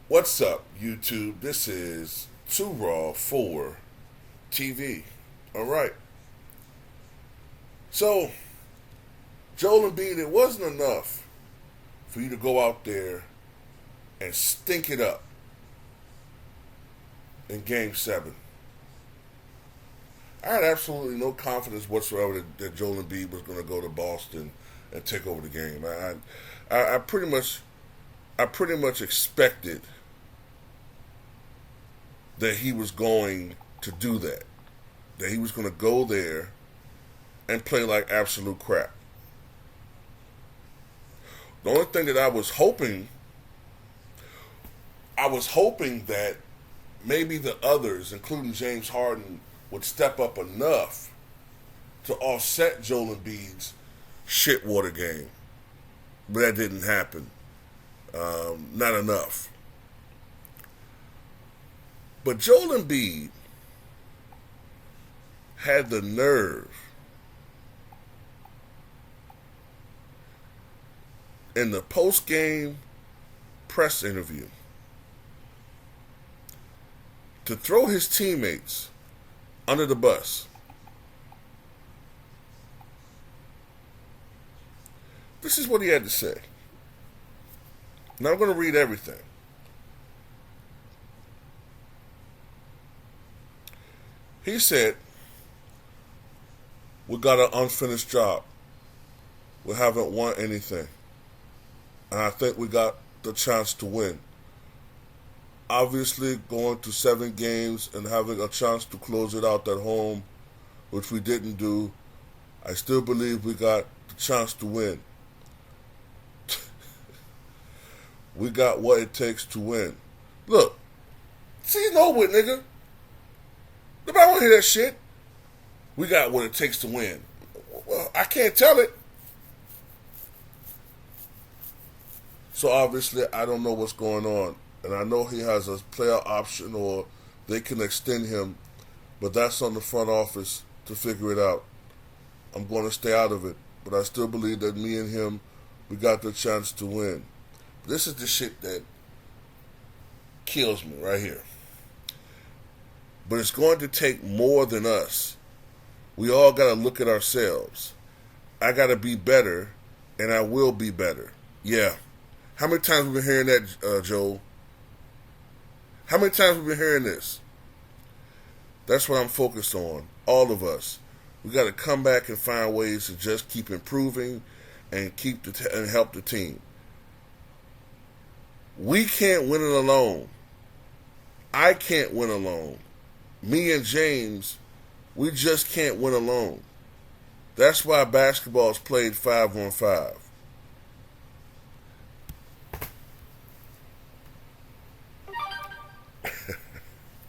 What's up, YouTube? This is Too Raw for TV. All right. So, Joel Embiid, it wasn't enough for you to go out there and stink it up in Game 7. I had absolutely no confidence whatsoever that Joel Embiid was going to go to Boston and take over the game. I pretty much expected that he was going to do that. That he was going to go there and play like absolute crap. The only thing that I was hoping that maybe the others, including James Harden, would step up enough to offset Joel Embiid's shitwater game. But that didn't happen. Not enough. But Joel Embiid had the nerve in the post-game press interview to throw his teammates under the bus. This is what he had to say. Now I'm going to read everything. He said, "We got an unfinished job. We haven't won anything. And I think we got the chance to win. Obviously, going to 7 games and having a chance to close it out at home, which we didn't do, I still believe we got the chance to win. We got what it takes to win." Look, see, it's over with, nigga. Nobody want to hear that shit. We got what it takes to win. Well, I can't tell it. So obviously, I don't know what's going on. And I know he has a player option or they can extend him. But that's on the front office to figure it out. I'm going to stay out of it. But I still believe that me and him, we got the chance to win. This is the shit that kills me right here. But it's going to take more than us. We all got to look at ourselves. I got to be better, and I will be better. Yeah. How many times have we been hearing that, Joel? How many times have we been hearing this? That's what I'm focused on. All of us. We got to come back and find ways to just keep improving and and help the team. We can't win it alone. I can't win alone. Me and James, we just can't win alone. That's why basketball is played 5-on-5.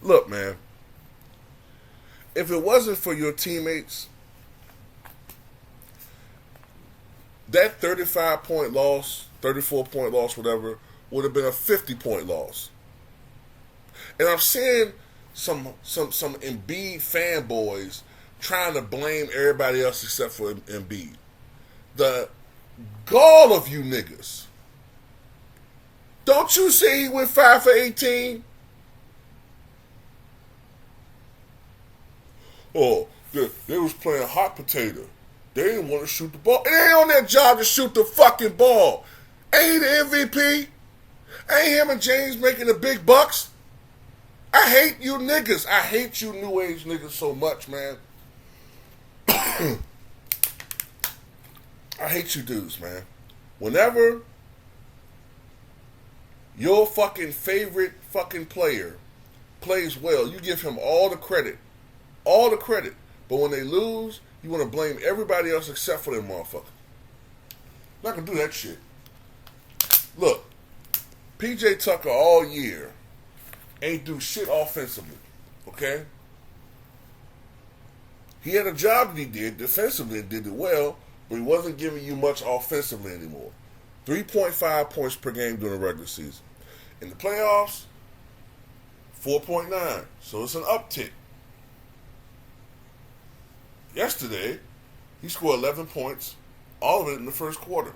Look, man, if it wasn't for your teammates, that 35-point loss, 34-point loss, whatever, would have been a 50-point loss. And I'm seeing some Embiid fanboys trying to blame everybody else except for Embiid. The gall of you niggas. Don't you see he went 5 for 18? Oh, they was playing hot potato. They didn't want to shoot the ball. It ain't on their job to shoot the fucking ball. Ain't he the MVP? Ain't him and James making the big bucks? I hate you niggas. I hate you new age niggas so much, man. I hate you dudes, man. Whenever your fucking favorite fucking player plays well, you give him all the credit. All the credit. But when they lose, you want to blame everybody else except for them motherfuckers. Not gonna do that shit. Look, PJ Tucker all year ain't do shit offensively. Okay? He had a job that he did defensively and did it well, but he wasn't giving you much offensively anymore. 3.5 points per game during the regular season. In the playoffs, 4.9. So it's an uptick. Yesterday, he scored 11 points, all of it in the first quarter.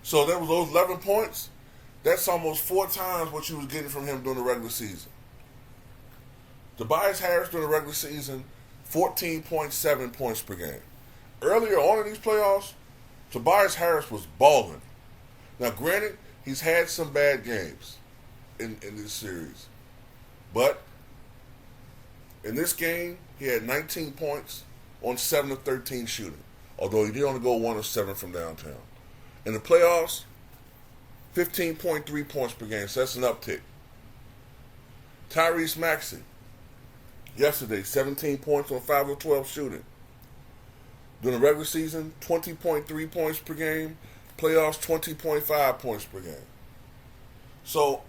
So there was those 11 points. That's almost 4 times what you was getting from him during the regular season. Tobias Harris during the regular season, 14.7 points per game. Earlier on in these playoffs, Tobias Harris was balling. Now, granted, he's had some bad games in this series. But in this game, he had 19 points on 7 of 13 shooting. Although he did only go 1 of 7 from downtown. In the playoffs, 15.3 points per game, so that's an uptick. Tyrese Maxey, yesterday, 17 points on 5 of 12 shooting. During the regular season, 20.3 points per game. Playoffs, 20.5 points per game. So,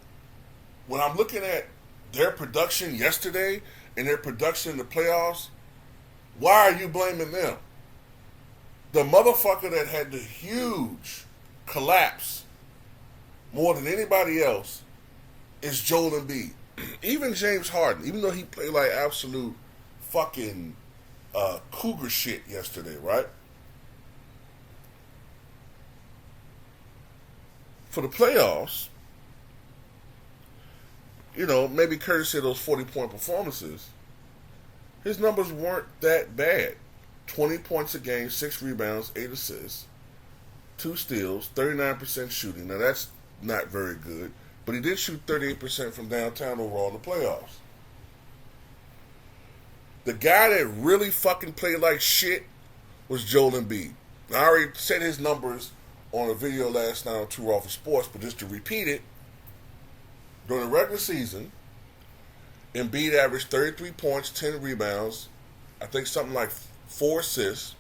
when I'm looking at their production yesterday and their production in the playoffs, why are you blaming them? The motherfucker that had the huge collapse more than anybody else is Joel Embiid. Even James Harden, even though he played like absolute fucking cougar shit yesterday, right? For the playoffs, maybe courtesy of those 40-point performances, his numbers weren't that bad. 20 points a game, 6 rebounds, 8 assists, 2 steals, 39% shooting. Now that's not very good, but he did shoot 38% from downtown overall in the playoffs. The guy that really fucking played like shit was Joel Embiid. I already said his numbers on a video last night on Too Raw for Sports, but just to repeat it, during the regular season, Embiid averaged 33 points, 10 rebounds, I think something like 4 assists,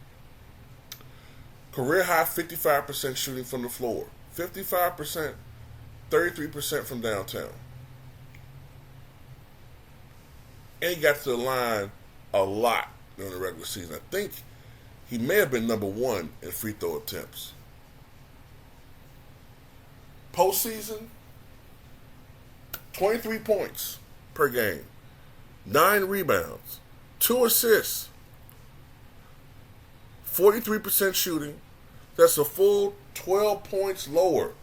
career high 55% shooting from the floor, 55%, 33% from downtown. And he got to the line a lot during the regular season. I think he may have been number 1 in free throw attempts. Postseason, 23 points per game, 9 rebounds, 2 assists, 43% shooting. That's a full 12 points lower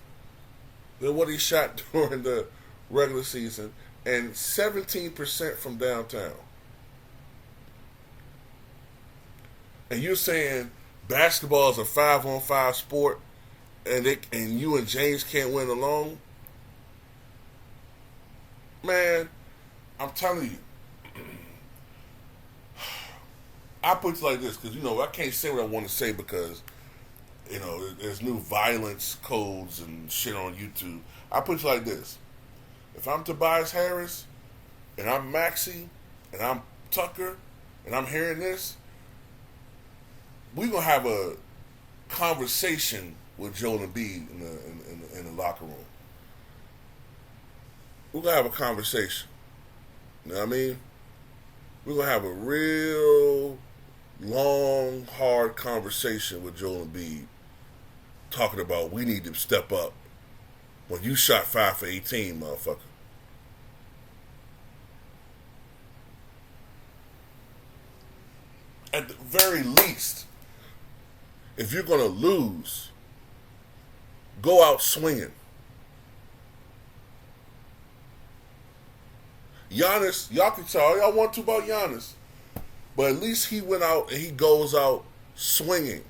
than what he shot during the regular season, and 17% from downtown. And you're saying basketball is a 5-on-5 sport, and you and James can't win alone? Man, I'm telling you. I put it like this, because, I can't say what I want to say because, there's new violence codes and shit on YouTube. I put it like this. If I'm Tobias Harris, and I'm Maxey, and I'm Tucker, and I'm hearing this, we're going to have a conversation with Joel Embiid in the locker room. We're going to have a conversation. You know what I mean? We're going to have a real long, hard conversation with Joel Embiid talking about we need to step up when you shot 5 for 18, motherfucker. At the very least, if you're going to lose, go out swinging. Giannis, y'all can tell all y'all want to about Giannis, but at least he went out and he goes out swinging.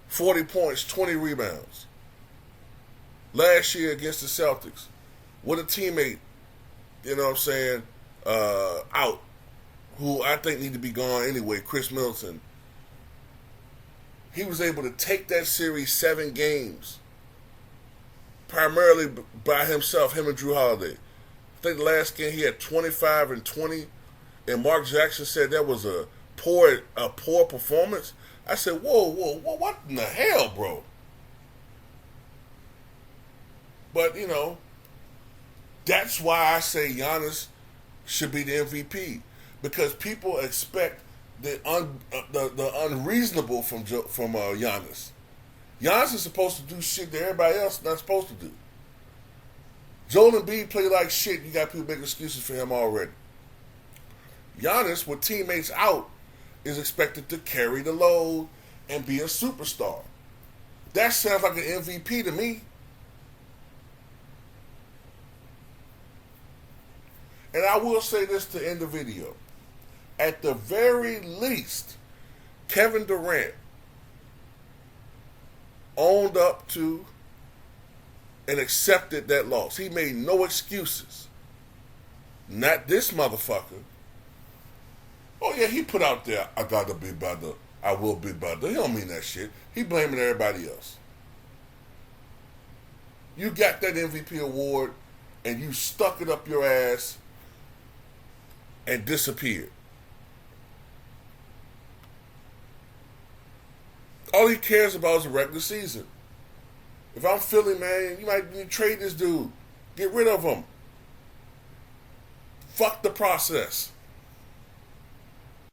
40 points, 20 rebounds. Last year against the Celtics, with a teammate, out, who I think need to be gone anyway, Chris Middleton. He was able to take that series 7 games, primarily by himself, him and Drew Holiday. I think the last game he had 25 and 20, and Mark Jackson said that was a poor performance. I said, whoa, what in the hell, bro? But, that's why I say Giannis should be the MVP. Because people expect the unreasonable from Giannis. Giannis is supposed to do shit that everybody else is not supposed to do. Joel Embiid play like shit. You got people making excuses for him already. Giannis, with teammates out, is expected to carry the load and be a superstar. That sounds like an MVP to me. And I will say this to end the video. At the very least, Kevin Durant owned up to and accepted that loss. He made no excuses. Not this motherfucker. Oh yeah, he put out there, I gotta be better. I will be better. He don't mean that shit. He blaming everybody else. You got that MVP award and you stuck it up your ass and disappeared. All he cares about is the regular season. If I'm Philly, man, you might need to trade this dude. Get rid of him. Fuck the process.